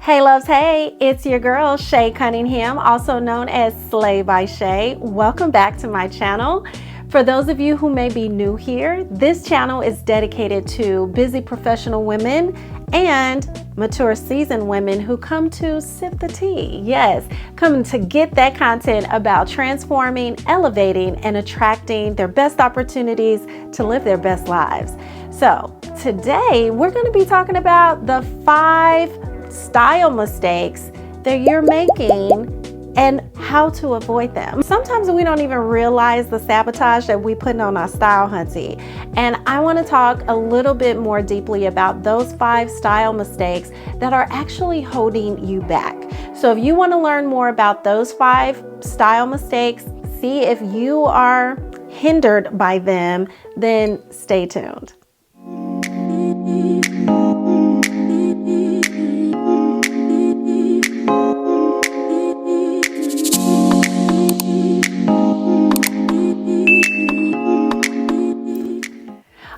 Hey loves, hey, it's your girl Shay Cunningham, also known as Slay by Shay. Welcome back to my channel. For those of you who may be new here, this channel is dedicated to busy professional women and mature seasoned women who come to sip the tea. Yes, come to get that content about transforming, elevating, and attracting their best opportunities to live their best lives. So today we're going to be talking about the 5 style mistakes that you're making and how to avoid them. Sometimes we don't even realize the sabotage that we put on our style hunty. And I want to talk a little bit more deeply about those 5 style mistakes that are actually holding you back. So if you want to learn more about those 5 style mistakes, see if you are hindered by them, then stay tuned.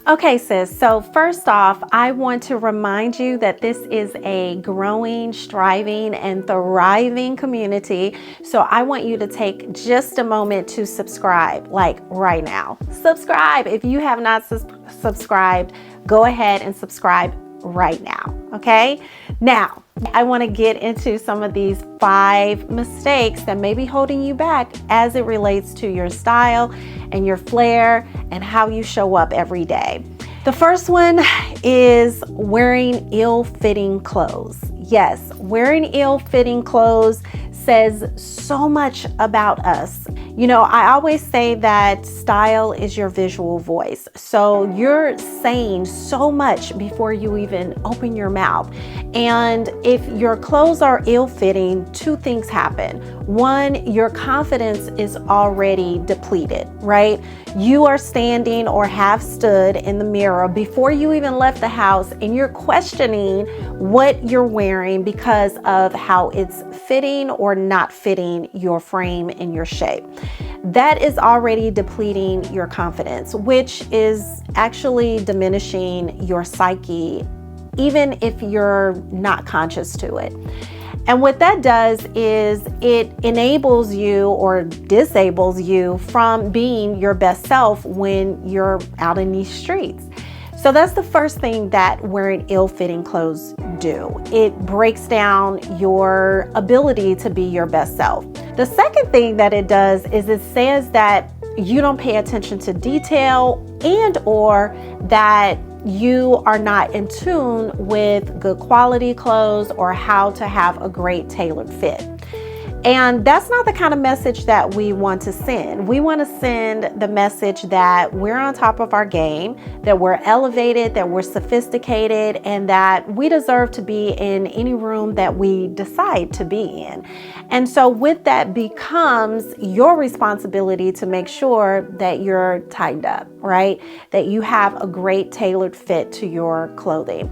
Okay, sis, so first off, I want to remind you that this is a growing, striving, and thriving community. So I want you to take just a moment to subscribe, like right now. Subscribe. If you have not subscribed, go ahead and subscribe right now, okay? Now, I want to get into some of these 5 mistakes that may be holding you back as it relates to your style and your flair and how you show up every day. The first one is wearing ill-fitting clothes. Yes, wearing ill-fitting clothes says so much about us. You know, I always say that style is your visual voice. So you're saying so much before you even open your mouth. And if your clothes are ill-fitting, 2 things happen. One, your confidence is already depleted, right? You are standing or have stood in the mirror before you even left the house and you're questioning what you're wearing because of how it's fitting or not fitting your frame and your shape. That is already depleting your confidence, which is actually diminishing your psyche, even if you're not conscious to it. And what that does is it enables you or disables you from being your best self when you're out in these streets. So that's the first thing that wearing ill-fitting clothes do. It breaks down your ability to be your best self. The second thing that it does is it says that you don't pay attention to detail and or that you are not in tune with good quality clothes or how to have a great tailored fit. And that's not the kind of message that we want to send. We want to send the message that we're on top of our game, that we're elevated, that we're sophisticated, and that we deserve to be in any room that we decide to be in. And so with that becomes your responsibility to make sure that you're tightened up, right? That you have a great tailored fit to your clothing.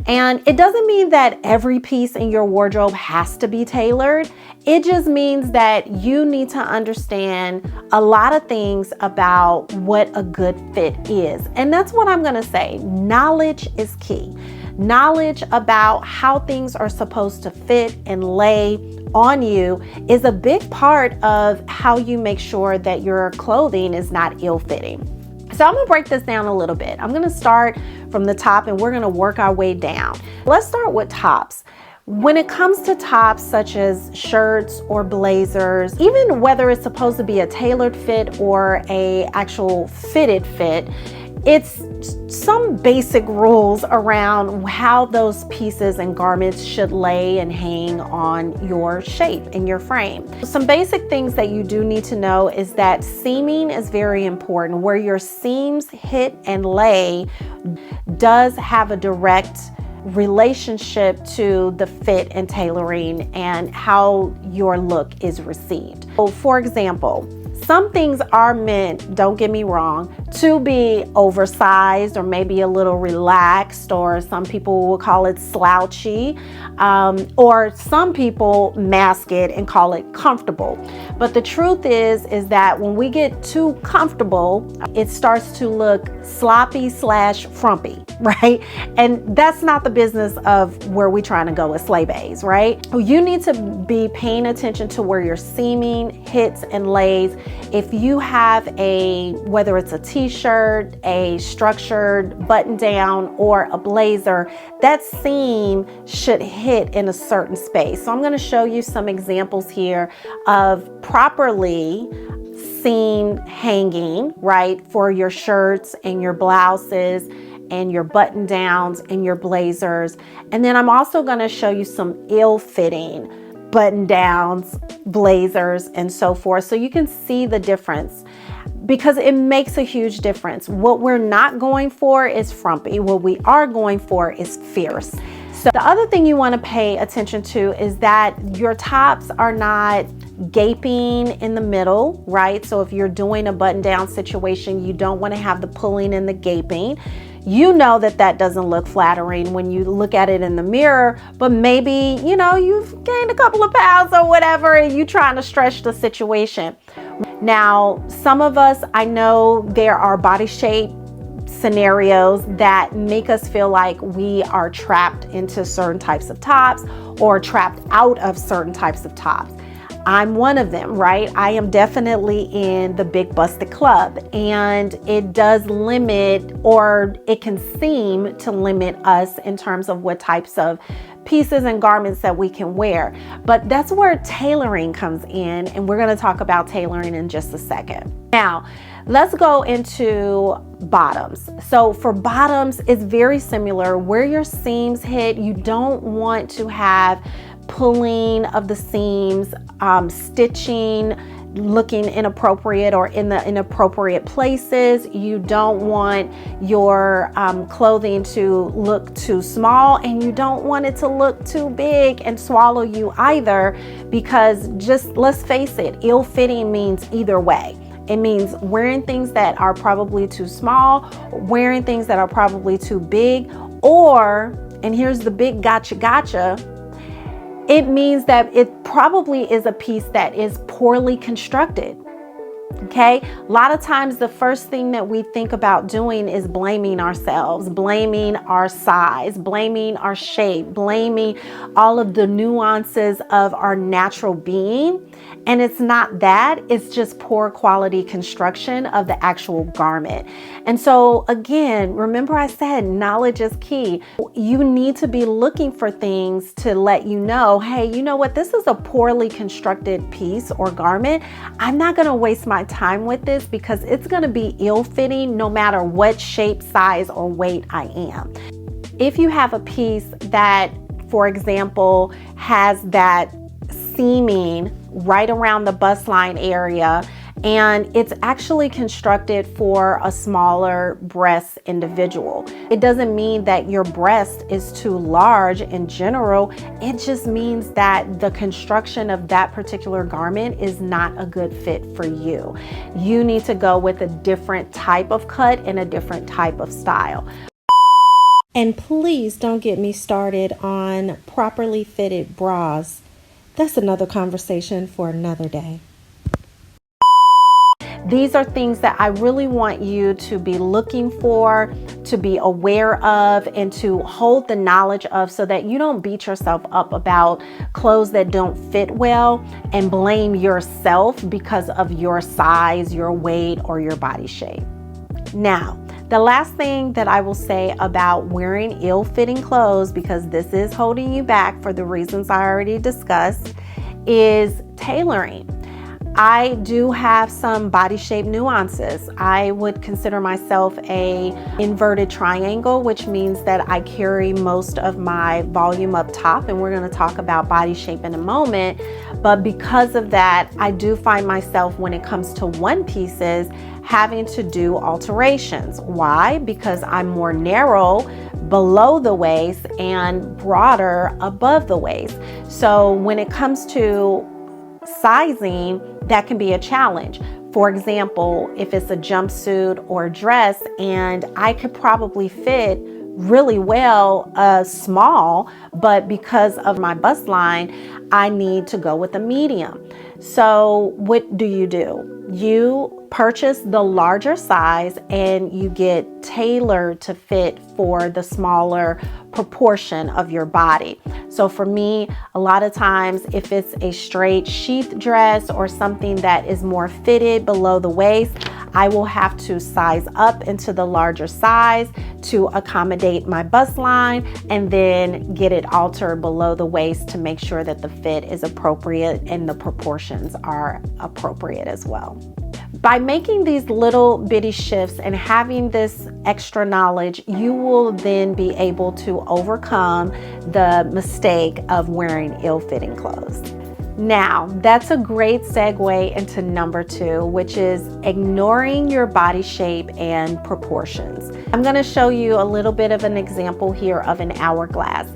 And it doesn't mean that every piece in your wardrobe has to be tailored. It just means that you need to understand a lot of things about what a good fit is. And that's what I'm going to say. Knowledge is key. Knowledge about how things are supposed to fit and lay on you is a big part of how you make sure that your clothing is not ill-fitting. So I'm gonna break this down a little bit. I'm gonna start from the top and we're gonna work our way down. Let's start with tops. When it comes to tops such as shirts or blazers, even whether it's supposed to be a tailored fit or a actual fitted fit, it's some basic rules around how those pieces and garments should lay and hang on your shape and your frame. Some basic things that you do need to know is that seaming is very important. Where your seams hit and lay does have a direct relationship to the fit and tailoring and how your look is received. So for example, Some things are meant, don't get me wrong, to be oversized or maybe a little relaxed, or some people will call it slouchy, or some people mask it and call it comfortable. But the truth is that when we get too comfortable, it starts to look sloppy / frumpy, right? And that's not the business of where we're trying to go as slave bays, right? You need to be paying attention to where your seaming hits and lays. If you have whether it's a t-shirt, a structured button down, or a blazer, that seam should hit in a certain space. So I'm going to show you some examples here of properly seam hanging, right, for your shirts and your blouses and your button downs and your blazers. And then I'm also going to show you some ill-fitting button downs, blazers, and so forth, so you can see the difference, because it makes a huge difference. What we're not going for is frumpy. What we are going for is fierce. So the other thing you want to pay attention to is that your tops are not gaping in the middle, right? So if you're doing a button down situation, you don't want to have the pulling and the gaping. You know that that doesn't look flattering when you look at it in the mirror, but maybe, you've gained a couple of pounds or whatever, and you're trying to stretch the situation. Now, some of us, I know there are body shape scenarios that make us feel like we are trapped into certain types of tops or trapped out of certain types of tops. I'm one of them, right? I am definitely in the big busted club, and it does limit, or it can seem to limit us in terms of what types of pieces and garments that we can wear. But that's where tailoring comes in, and we're going to talk about tailoring in just a second. Now, let's go into bottoms. So for bottoms, it's very similar. Where your seams hit, you don't want to have pulling of the seams, stitching looking inappropriate or in the inappropriate places. You don't want your clothing to look too small, and you don't want it to look too big and swallow you either, because just let's face it, ill-fitting means either way. It means wearing things that are probably too small, wearing things that are probably too big, or, and here's the big gotcha, it means that it probably is a piece that is poorly constructed. Okay, a lot of times the first thing that we think about doing is blaming ourselves, blaming our size, blaming our shape, blaming all of the nuances of our natural being. And it's not that, it's just poor quality construction of the actual garment. And so again, remember I said knowledge is key. You need to be looking for things to let you know, hey, you know what, this is a poorly constructed piece or garment. I'm not going to waste my time with this because it's going to be ill-fitting no matter what shape, size, or weight I am. If you have a piece that, for example, has that seaming right around the bust line area, and it's actually constructed for a smaller breast individual. It doesn't mean that your breast is too large in general. It just means that the construction of that particular garment is not a good fit for you. You need to go with a different type of cut and a different type of style. And please don't get me started on properly fitted bras. That's another conversation for another day. These are things that I really want you to be looking for, to be aware of, and to hold the knowledge of, so that you don't beat yourself up about clothes that don't fit well and blame yourself because of your size, your weight, or your body shape. Now, the last thing that I will say about wearing ill-fitting clothes, because this is holding you back for the reasons I already discussed, is tailoring. I do have some body shape nuances. I would consider myself a inverted triangle, which means that I carry most of my volume up top, and we're going to talk about body shape in a moment. But because of that, I do find myself, when it comes to one pieces, having to do alterations. Why? Because I'm more narrow below the waist and broader above the waist. So when it comes to sizing, that can be a challenge. For example, if it's a jumpsuit or a dress, and I could probably fit really well small, but because of my bust line, I need to go with a medium. So what do? You purchase the larger size and you get tailored to fit for the smaller proportion of your body. So for me, a lot of times if it's a straight sheath dress or something that is more fitted below the waist, I will have to size up into the larger size to accommodate my bust line and then get it altered below the waist to make sure that the fit is appropriate and the proportions are appropriate as well. By making these little bitty shifts and having this extra knowledge, you will then be able to overcome the mistake of wearing ill-fitting clothes. Now, that's a great segue into number 2, which is ignoring your body shape and proportions. I'm going to show you a little bit of an example here of an hourglass.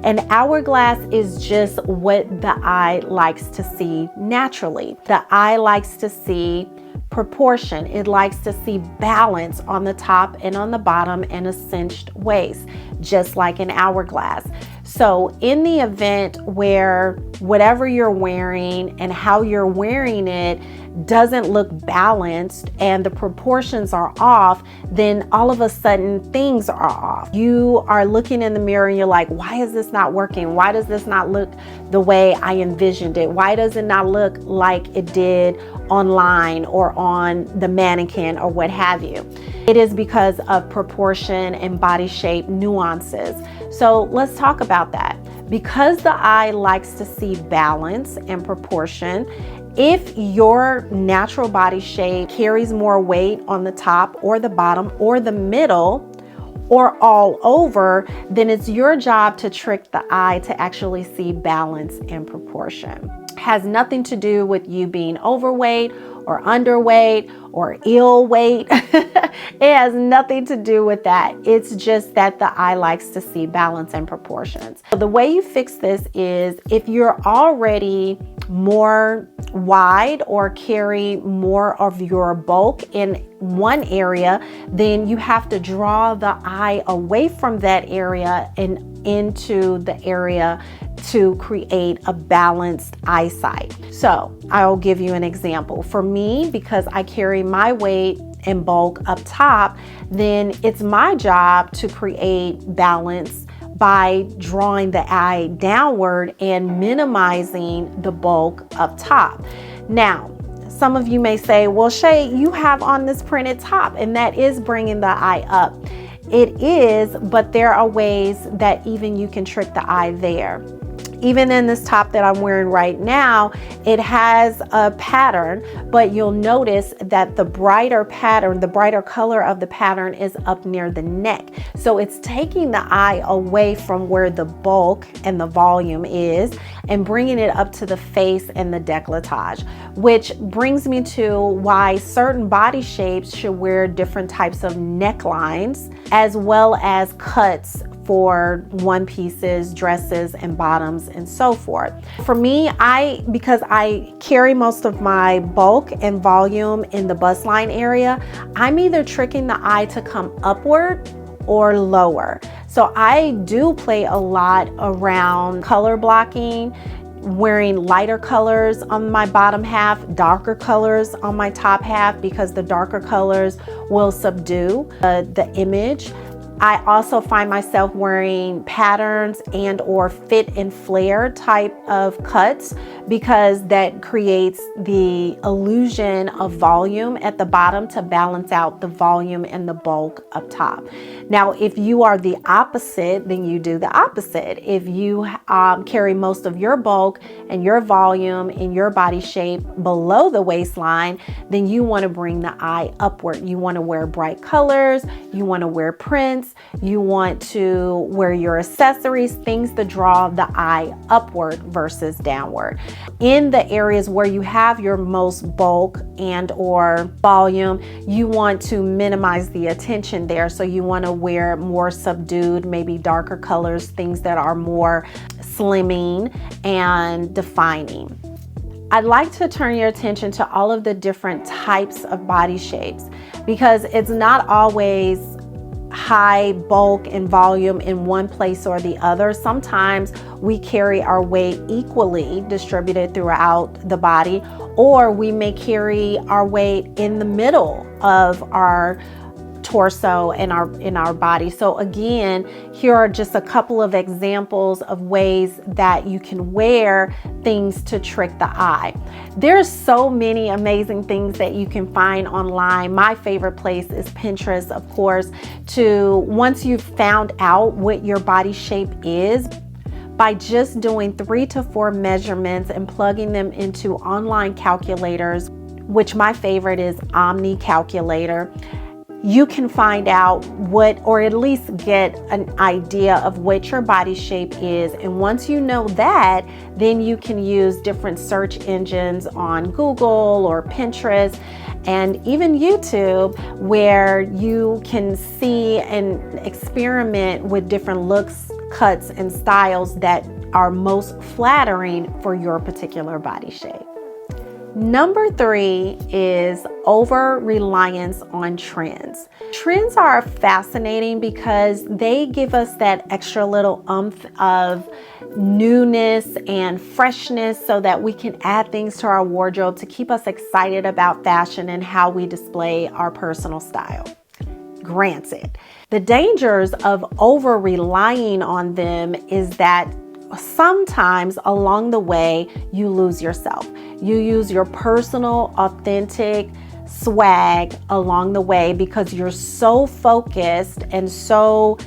An hourglass is just what the eye likes to see naturally. The eye likes to see proportion. It likes to see balance on the top and on the bottom and a cinched waist, just like an hourglass. So in the event where whatever you're wearing and how you're wearing it doesn't look balanced and the proportions are off, then all of a sudden things are off. You are looking in the mirror and you're like, why is this not working? Why does this not look the way I envisioned it? Why does it not look like it did online or on the mannequin or what have you? It is because of proportion and body shape nuances. So let's talk about that. Because the eye likes to see balance and proportion, if your natural body shape carries more weight on the top or the bottom or the middle or all over, then it's your job to trick the eye to actually see balance and proportion. It has nothing to do with you being overweight or underweight or ill weight. It has nothing to do with that. It's just that the eye likes to see balance and proportions. So the way you fix this is if you're already more wide or carry more of your bulk in one area, then you have to draw the eye away from that area and into the area to create a balanced eyesight. So I'll give you an example. For me, because I carry my weight and bulk up top, then it's my job to create balance by drawing the eye downward and minimizing the bulk up top. Now, some of you may say, well, Shay, you have on this printed top, and that is bringing the eye up. It is, but there are ways that even you can trick the eye there. Even in this top that I'm wearing right now, it has a pattern, but you'll notice that the brighter pattern, the brighter color of the pattern is up near the neck. So it's taking the eye away from where the bulk and the volume is and bringing it up to the face and the décolletage, which brings me to why certain body shapes should wear different types of necklines as well as cuts for one pieces, dresses, and bottoms, and so forth. For me, because I carry most of my bulk and volume in the bust line area, I'm either tricking the eye to come upward or lower. So I do play a lot around color blocking, wearing lighter colors on my bottom half, darker colors on my top half, because the darker colors will subdue the image. I also find myself wearing patterns and or fit and flare type of cuts because that creates the illusion of volume at the bottom to balance out the volume and the bulk up top. Now, if you are the opposite, then you do the opposite. If you carry most of your bulk and your volume in your body shape below the waistline, then you want to bring the eye upward. You want to wear bright colors, you want to wear prints, you want to wear your accessories, things that draw the eye upward versus downward. In the areas where you have your most bulk and or volume, you want to minimize the attention there. So you want to wear more subdued, maybe darker colors, things that are more slimming and defining. I'd like to turn your attention to all of the different types of body shapes, because it's not always high bulk and volume in one place or the other. Sometimes we carry our weight equally distributed throughout the body, or we may carry our weight in the middle of our torso and in our body. So again, here are just a couple of examples of ways that you can wear things to trick the eye. There's so many amazing things that you can find online. My favorite place is Pinterest, of course. Once you've found out what your body shape is, by just doing 3 to 4 measurements and plugging them into online calculators, which my favorite is Omni Calculator, you can find out or at least get an idea of what your body shape is. And once you know that, then you can use different search engines on Google or Pinterest and even YouTube, where you can see and experiment with different looks, cuts, and styles that are most flattering for your particular body shape. Number 3 is over-reliance on trends. Trends are fascinating because they give us that extra little oomph of newness and freshness so that we can add things to our wardrobe to keep us excited about fashion and how we display our personal style. Granted, the dangers of over-relying on them is that sometimes along the way you lose yourself. You use your personal, authentic swag along the way because you're so focused and so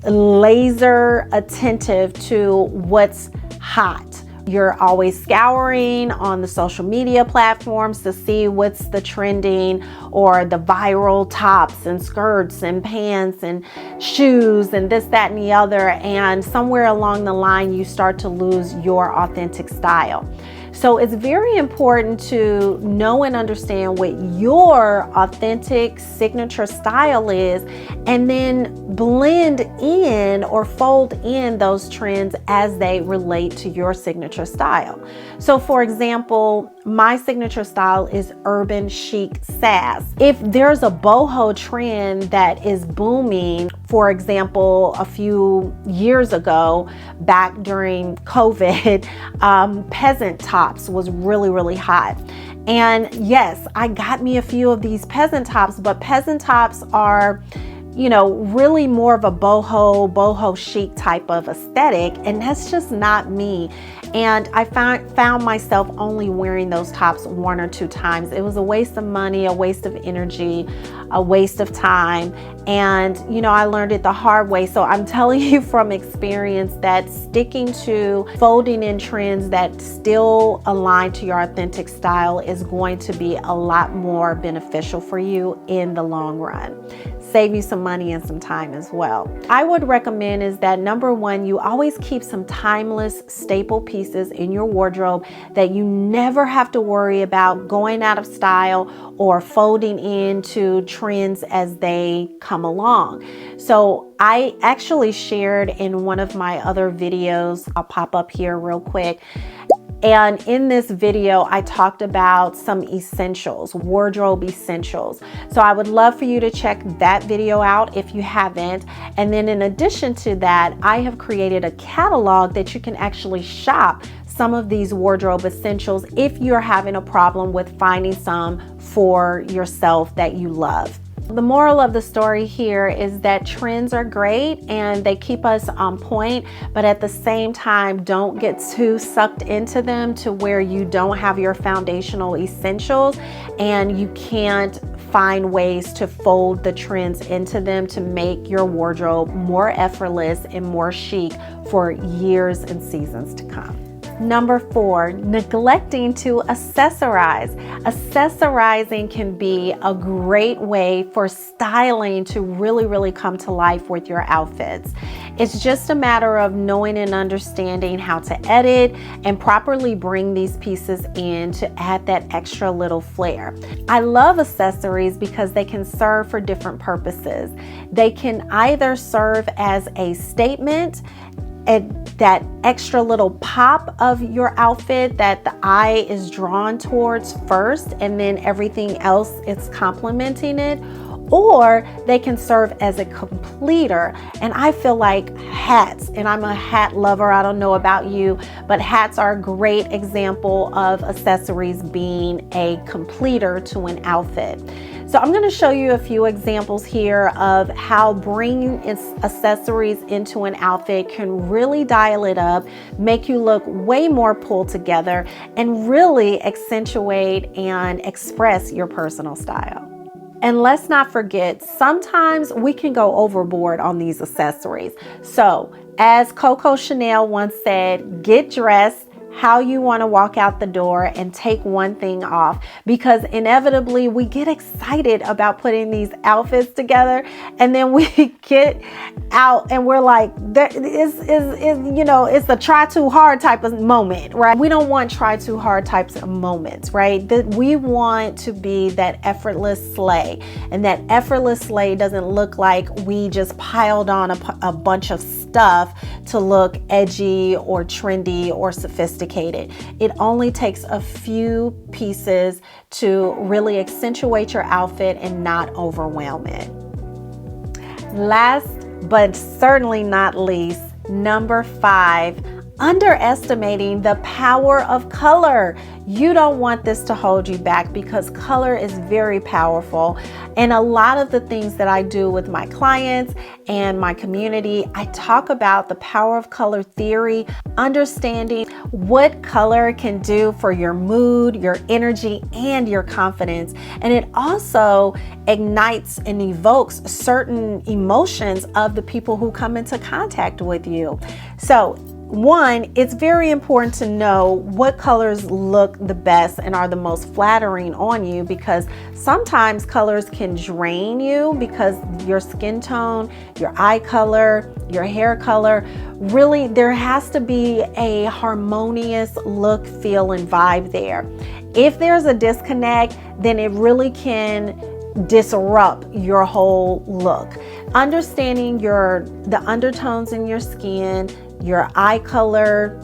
laser attentive to what's hot. You're always scouring on the social media platforms to see what's the trending or the viral tops and skirts and pants and shoes and this, that, and the other. And somewhere along the line, you start to lose your authentic style. So it's very important to know and understand what your authentic signature style is, and then blend in or fold in those trends as they relate to your signature style. So for example, my signature style is urban chic sass. If there's a boho trend that is booming, for example, a few years ago, back during COVID, peasant tops was really hot. And yes, I got me a few of these peasant tops, but peasant tops are, really more of a boho chic type of aesthetic, and that's just not me. And I found myself only wearing those tops 1 or 2 times. It was a waste of money, a waste of energy, a waste of time. And, I learned it the hard way. So I'm telling you from experience that sticking to folding in trends that still align to your authentic style is going to be a lot more beneficial for you in the long run. Save you some money and some time as well. I would recommend is that number 1, you always keep some timeless staple pieces in your wardrobe that you never have to worry about going out of style or folding into trends as they come along. So I actually shared in one of my other videos, I'll pop up here real quick. And in this video, I talked about some essentials, wardrobe essentials. So I would love for you to check that video out if you haven't. And then in addition to that, I have created a catalog that you can actually shop some of these wardrobe essentials if you're having a problem with finding some for yourself that you love. The moral of the story here is that trends are great and they keep us on point, but at the same time, don't get too sucked into them to where you don't have your foundational essentials and you can't find ways to fold the trends into them to make your wardrobe more effortless and more chic for years and seasons to come. Number 4, neglecting to accessorize. Accessorizing can be a great way for styling to really come to life with your outfits. It's just a matter of knowing and understanding how to edit and properly bring these pieces in to add that extra little flair. I love accessories because they can serve for different purposes. They can either serve as a statement that extra little pop of your outfit that the eye is drawn towards first, and then everything else is complementing it. Or they can serve as a completer. And I feel like hats, and I'm a hat lover, I don't know about you, but hats are a great example of accessories being a completer to an outfit. So I'm going to show you a few examples here of how bringing accessories into an outfit can really dial it up, make you look way more pulled together, and really accentuate and express your personal style. And let's not forget, sometimes we can go overboard on these accessories. So, as Coco Chanel once said, get dressed how you want to walk out the door and take one thing off, because inevitably we get excited about putting these outfits together, and then we get out and we're like, it's a try too hard type of moment, right? We don't want try too hard types of moments, right? That we want to be that effortless sleigh, and that effortless sleigh doesn't look like we just piled on a bunch of stuff to look edgy or trendy or sophisticated. It only takes a few pieces to really accentuate your outfit and not overwhelm it. Last but certainly not least, number 5, underestimating the power of color. You don't want this to hold you back, because color is very powerful. And a lot of the things that I do with my clients and my community, I talk about the power of color theory, understanding what color can do for your mood, your energy, and your confidence. And it also ignites and evokes certain emotions of the people who come into contact with you. So, one, it's very important to know what colors look the best and are the most flattering on you, because sometimes colors can drain you because your skin tone, your eye color, your hair color, really there has to be a harmonious look, feel, and vibe there. If there's a disconnect, then it really can disrupt your whole look. Understanding the undertones in your skin, your eye color,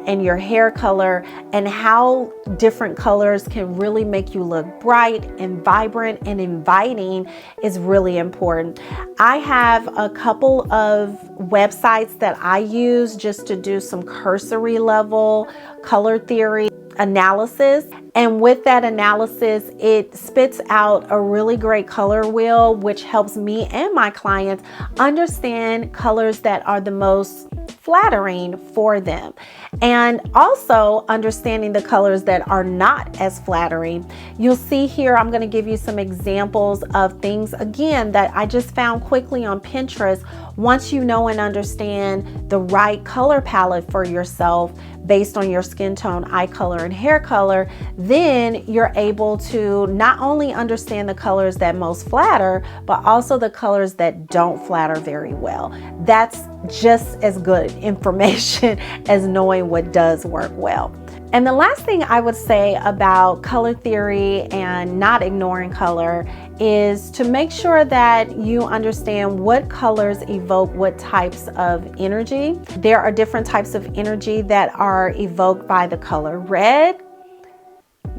and your hair color, and how different colors can really make you look bright and vibrant and inviting is really important. I have a couple of websites that I use just to do some cursory level color theory analysis. And with that analysis, it spits out a really great color wheel, which helps me and my clients understand colors that are the most flattering for them, and also understanding the colors that are not as flattering. You'll see here, I'm going to give you some examples of things, again, that I just found quickly on Pinterest. Once you know and understand the right color palette for yourself based on your skin tone, eye color, and hair color, then you're able to not only understand the colors that most flatter, but also the colors that don't flatter very well. That's just as good information as knowing what does work well. And the last thing I would say about color theory and not ignoring color is to make sure that you understand what colors evoke what types of energy. There are different types of energy that are evoked by the color red,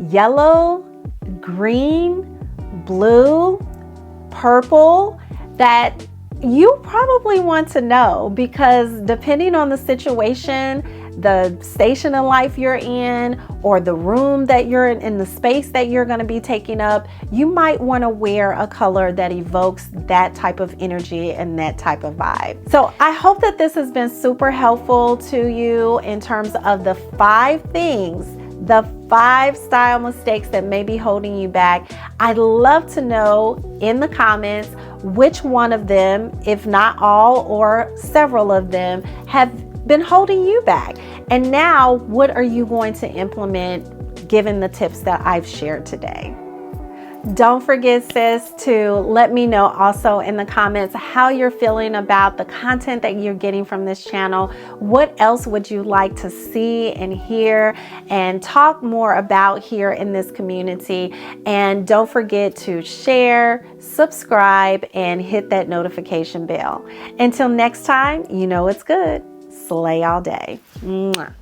yellow, green, blue, purple, that you probably want to know, because depending on the situation, the station of life you're in, or the room that you're in the space that you're going to be taking up, you might want to wear a color that evokes that type of energy and that type of vibe. So I hope that this has been super helpful to you in terms of the 5 things, the 5 style mistakes that may be holding you back. I'd love to know in the comments which one of them, if not all or several of them, have been holding you back. And now, what are you going to implement given the tips that I've shared today? Don't forget, sis, to let me know also in the comments how you're feeling about the content that you're getting from this channel. What else would you like to see and hear and talk more about here in this community? And don't forget to share, subscribe, and hit that notification bell. Until next time, you know it's good. Slay all day. Mwah.